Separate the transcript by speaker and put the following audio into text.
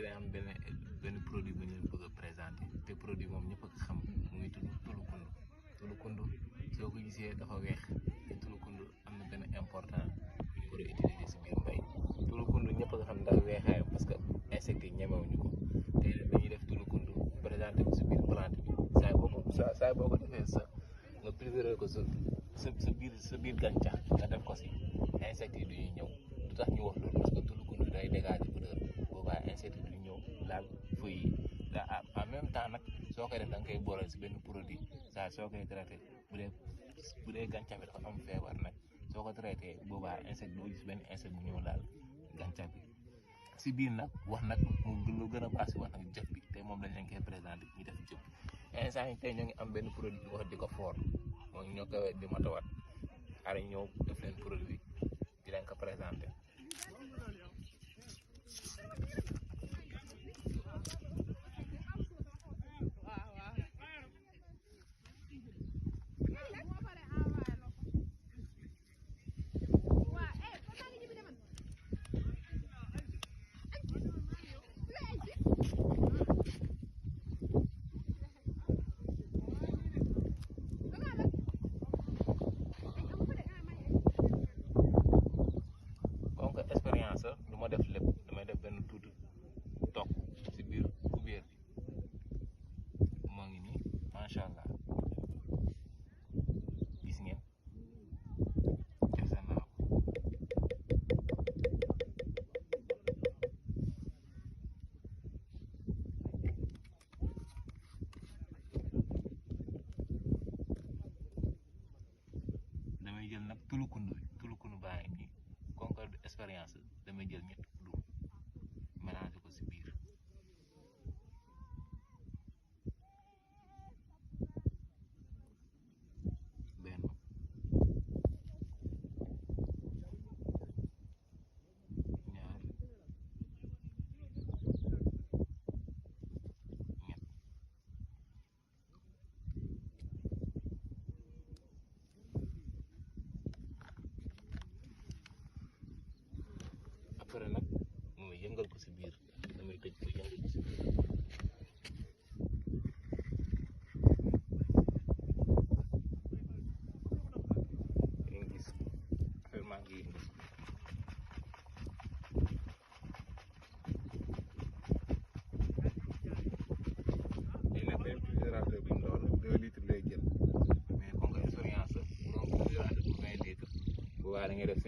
Speaker 1: day am benn produit bu ñu leen bëgg a présenté te produit moom ñëpp a ko xam mu ngi tudd tulukundu soo ko gisee dafa weex te tulukundu am na benn important ñu war a utiliser si biir mbay tulukundu ñëpp a ko xam ndax weexaayam parce que insectes yi ñemewuñu ko te dañuy def tulukundu présenté ko si biir plante bi saa boo ko defee sa nga préserver ko sa biir gàncax nga def ko si insectes yi duñuy ñëw lu tax ñu wax loolu parce que tulukundu day dégager odeur boobaa insectes yi duñu ñëw laal feuilles yi en même temps nag soo koy def da nga koy booleel si benn produit saa soo koy traité bu dee gàncax bi dafa am feebar nag soo ko traité boobaa insecte doo gis benn insecte bu ñëw laal gàncax bi si biir nag wax nag lu gën a baax si wax nag jëf bi te moom lañ leen koy présenté ñu def jëf instant yi tey ñoo ngi am benn produit wax di ko foor mooy ñoo ko di matawaat xaar ñëw def leen produit di leen ko présenté. expérience du ma def lépp damay def benn tuuti toog si biir kubéer bi moo ngi nii macha allah gis ngeen jël naa damay jël nag tulukundu baa ngi nii Concorde expérience damay jël ñetti kuddu mélanger ko si biir benn ñaar ñett après nag mooy yëngal ko si biir damay tëj ko yëngal ko si biir ngeen gis affaire maa ngi yëngal lii nag benn refrigérateur bu ndaw la 2 litres lay jël mais comme que expérience la bu doon refrigérateur bu 20 litres bu waa da ngay def